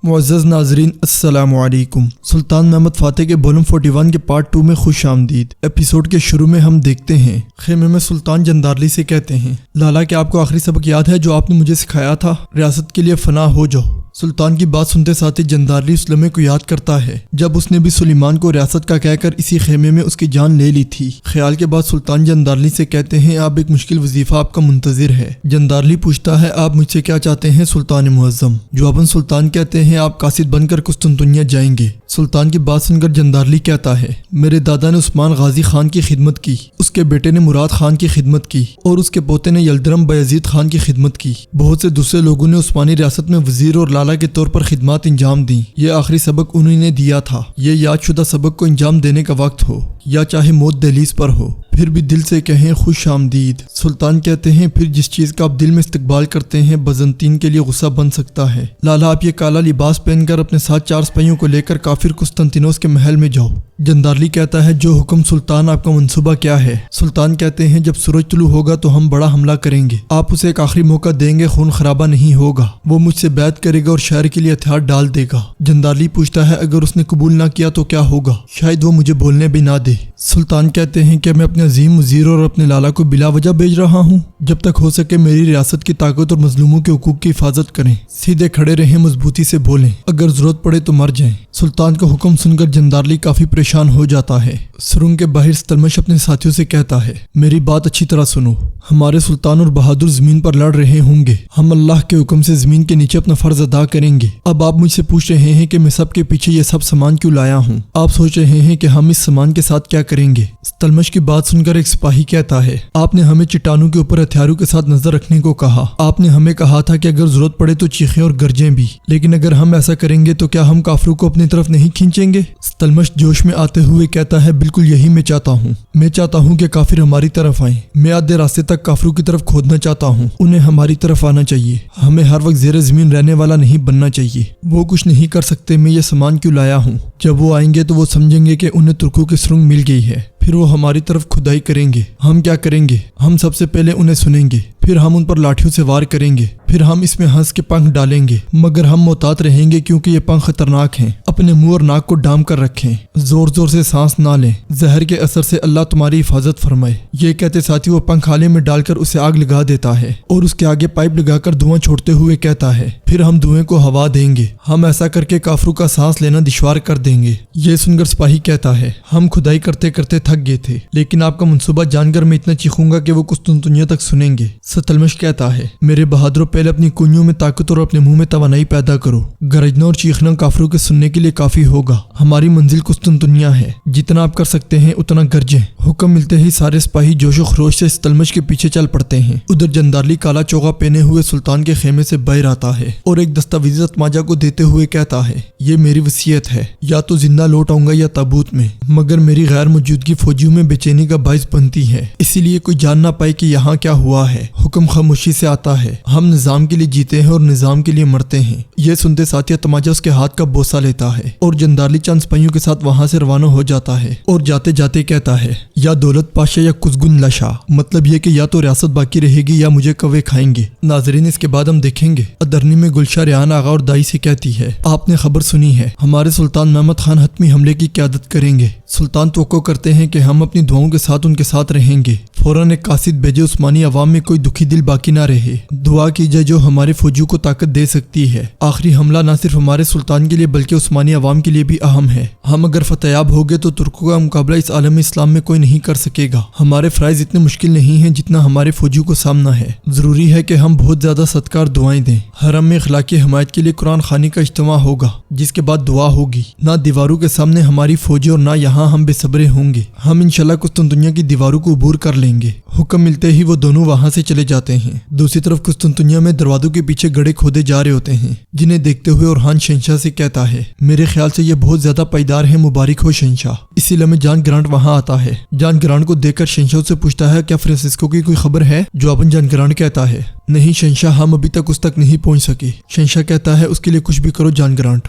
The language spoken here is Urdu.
معزز ناظرین السلام علیکم۔ سلطان محمد فاتح کے بولم 41 کے پارٹ 2 میں خوش آمدید۔ ایپیسوڈ کے شروع میں ہم دیکھتے ہیں خیمے میں سلطان جندارلی سے کہتے ہیں، لالا کیا آپ کو آخری سبق یاد ہے جو آپ نے مجھے سکھایا تھا؟ ریاست کے لیے فنا ہو جاؤ۔ سلطان کی بات سنتے ساتھ ہی جندارلی اس لمحے کو یاد کرتا ہے جب اس نے بھی سلیمان کو ریاست کا کہہ کر اسی خیمے میں اس کی جان لے لی تھی۔ خیال کے بعد سلطان جندارلی سے کہتے ہیں، آپ ایک مشکل وظیفہ آپ کا منتظر ہے۔ جندارلی پوچھتا ہے، آپ مجھ سے کیا چاہتے ہیں سلطان معظم؟ جواباً سلطان کہتے ہیں، آپ قاصد بن کر قسطنطنیہ جائیں گے۔ سلطان کی بات سن کر جندارلی کہتا ہے، میرے دادا نے عثمان غازی خان کی خدمت کی، اس کے بیٹے نے مراد خان کی خدمت کی اور اس کے پوتے نے یلدرم بایزید خان کی خدمت کی۔ بہت سے دوسرے لوگوں نے عثمانی ریاست میں وزیر اور لالا کے طور پر خدمات انجام دیں۔ یہ آخری سبق انہوں نے دیا تھا۔ یہ یاد شدہ سبق کو انجام دینے کا وقت ہو یا چاہے موت دہلیز پر ہو، پھر بھی دل سے کہیں خوش آمدید۔ سلطان کہتے ہیں، پھر جس چیز کا آپ دل میں استقبال کرتے ہیں بزنطین کے لیے غصہ بن سکتا ہے۔ لالا آپ یہ کالا لباس پہن کر اپنے ساتھ 4 سپاہیوں کو لے کر کافر قسطنطینوس کے محل میں جاؤ۔ جندارلی کہتا ہے، جو حکم سلطان، آپ کا منصوبہ کیا ہے؟ سلطان کہتے ہیں، جب سورج طلوع ہوگا تو ہم بڑا حملہ کریں گے، آپ اسے ایک آخری موقع دیں گے، خون خرابہ نہیں ہوگا، وہ مجھ سے بیعت کرے گا اور شہر کے لیے ہتھیار ڈال دے گا۔ جندارلی پوچھتا ہے، اگر اس نے قبول نہ کیا تو کیا ہوگا؟ شاید وہ مجھے بولنے بھی نہ دے۔ سلطان کہتے ہیں کہ میں اپنے عظیم وزیر اور اپنے لالا کو بلا وجہ بھیج رہا ہوں؟ جب تک ہو سکے میری ریاست کی طاقت اور مظلوموں کے حقوق کی حفاظت کریں، سیدھے کھڑے رہیں، مضبوطی سے بولیں، اگر ضرورت پڑے تو مر جائیں۔ سلطان کا حکم سن کر جندارلی کافی پریشان ہو جاتا ہے۔ سرنگ کے باہر ستلمش اپنے ساتھیوں سے کہتا ہے، میری بات اچھی طرح سنو، ہمارے سلطان اور بہادر زمین پر لڑ رہے ہوں گے، ہم اللہ کے حکم سے زمین کے نیچے اپنا فرض ادا کریں گے۔ اب آپ مجھ سے پوچھ رہے ہیں کہ میں سب کے پیچھے یہ سب سامان کیوں لایا ہوں؟ آپ سوچ رہے ہیں کہ ہم اس سامان کے ساتھ کیا کریں گے؟ ستلمش کی بات سن کر ایک سپاہی کہتا ہے، آپ نے ہمیں چٹانوں کے اوپر ہتھیاروں کے ساتھ نظر رکھنے کو کہا، آپ نے ہمیں کہا تھا کہ اگر ضرورت پڑے تو چیخیں اور گرجیں بھی، لیکن اگر ہم ایسا کریں گے تو کیا ہم کافروں کو اپنی طرف نہیں کھینچیں گے؟ ستلمش جوش میں آتے ہوئے کہتا ہے، بالکل یہی میں چاہتا ہوں، میں چاہتا ہوں کہ کافر ہماری طرف آئیں، میں آدھے راستے تک کافروں کی طرف کھودنا چاہتا ہوں، انہیں ہماری طرف آنا چاہیے، ہمیں ہر وقت زیر زمین رہنے والا نہیں بننا چاہیے۔ وہ کچھ نہیں کر سکتے، میں یہ سامان کیوں لایا ہوں؟ جب وہ آئیں گے تو وہ سمجھیں گے کہ انہیں ترکوں کی سرنگ مل گئی ہے، پھر وہ ہماری طرف کھدائی کریں گے۔ ہم کیا کریں گے؟ ہم سب سے پہلے انہیں سنیں گے، پھر ہم ان پر لاٹھیوں سے وار کریں گے، پھر ہم اس میں ہنس کے پنکھ ڈالیں گے، مگر ہم محتاط رہیں گے کیونکہ یہ پنکھ خطرناک ہیں۔ اپنے منہ اور ناک کو ڈام کر رکھیں، زور زور سے سانس نہ لیں، زہر کے اثر سے اللہ تمہاری حفاظت فرمائے۔ یہ کہتے ساتھی وہ پنکھ آلے میں ڈال کر اسے آگ لگا دیتا ہے اور اس کے آگے پائپ لگا کر دھواں چھوڑتے ہوئے کہتا ہے، پھر ہم دھوئیں کو ہوا دیں گے، ہم ایسا کر کے کافروں کا سانس لینا دشوار کر دیں گے۔ یہ سن کر سپاہی کہتا ہے، ہم کھدائی کرتے کرتے تھک گئے تھے، لیکن آپ کا منصوبہ جان کر میں اتنا چیخوں گا کہ وہ قسطنطنیہ تک سنیں گے۔ ستلمش کہتا ہے، میرے بہادروں، پہلے اپنی کنیوں میں طاقت اور اپنے منہ میں توانائی پیدا کرو، گرجنا اور چیخنا کافروں کے سننے کے لیے کافی ہوگا۔ ہماری منزل قسطنطنیہ ہے، جتنا آپ کر سکتے ہیں اتنا گرجیں۔ حکم ملتے ہی سارے سپاہی جوش و خروش سے ستلمش کے پیچھے چل پڑتے ہیں۔ ادھر جندارلی کالا چوغا پہنے ہوئے سلطان کے خیمے سے باہر آتا ہے اور ایک دستاویزی تماجا کو دیتے ہوئے کہتا ہے، یہ میری وصیت ہے، یا تو زندہ لوٹ آؤں گا یا تابوت میں، مگر میری غیر موجودگی فوجیوں میں بے چینی کا باعث بنتی ہے، اسی لیے کوئی جان نہ پائے کہ یہاں کیا ہوا ہے۔ حکم خاموشی سے آتا ہے، ہم نظام کے لیے جیتے ہیں اور نظام کے لیے مرتے ہیں۔ یہ سنتے ساتھیہ تماجا اس کے ہاتھ کا بوسہ لیتا ہے اور جندارلی چند سپاہیوں کے ساتھ وہاں سے روانہ ہو جاتا ہے اور جاتے جاتے کہتا ہے، یا دولت پاشا یا کزگن لشا، مطلب یہ کہ یا تو ریاست باقی رہے گی یا مجھے کوے کھائیں گے۔ ناظرین، اس کے بعد ہم دیکھیں گے ادرنی میں گلشا ریحان آغا اور دائی سے کہتی ہے، آپ نے خبر سنی ہے، ہمارے سلطان محمد خان حتمی حملے کی قیادت کریں گے۔ سلطان توقع کرتے ہیں کہ ہم اپنی دعاؤں کے ساتھ ان کے ساتھ رہیں گے۔ فوراً ایک قاصد بھیجے، عثمانی عوام میں کوئی دکھی دل باقی نہ رہے، دعا کی جائے جو ہمارے فوجیوں کو طاقت دے سکتی ہے۔ آخری حملہ نہ صرف ہمارے سلطان کے لیے بلکہ عثمانی عوام کے لیے بھی اہم ہے۔ ہم اگر فتحیاب ہو گئے تو ترکوں کا مقابلہ اس عالم اسلام میں کوئی نہیں کر سکے گا۔ ہمارے فرائض اتنے مشکل نہیں ہیں جتنا ہمارے فوجیوں کو سامنا ہے۔ ضروری ہے کہ ہم بہت زیادہ صدقہ اور دعائیں دیں۔ حرم میں اخلاقی حمایت کے لیے قرآن خوانی کا اجتماع ہوگا، جس کے بعد دعا ہوگی۔ نہ دیواروں کے سامنے ہماری فوجی اور نہ یہاں ہم بے صبرے ہوں گے۔ ہم انشاءاللہ قسطنطنیہ کی دیواروں کو عبور کر لیں گے۔ حکم ملتے ہی وہ دونوں وہاں سے چلے جاتے ہیں۔ دوسری طرف قسطنطنیہ میں دروازوں کے پیچھے گڑھے کھودے جا رہے ہوتے ہیں، جنہیں دیکھتے ہوئے اورحان شہنشاہ سے کہتا ہے، میرے خیال سے یہ بہت زیادہ پائیدار ہے، مبارک ہو شہنشاہ۔ اسی لمحے جان گرانٹ وہاں آتا ہے۔ جان گرانٹ کو دیکھ کر شہنشاہ سے پوچھتا ہے، کیا فرانسسکو کی کوئی خبر ہے؟ جواباً جان گرانٹ کہتا ہے، نہیں شہنشاہ، ہم ابھی تک اس تک نہیں پہنچ سکے۔ شہنشاہ کہتا ہے، اس کے لیے کچھ بھی کرو جان گرانٹ۔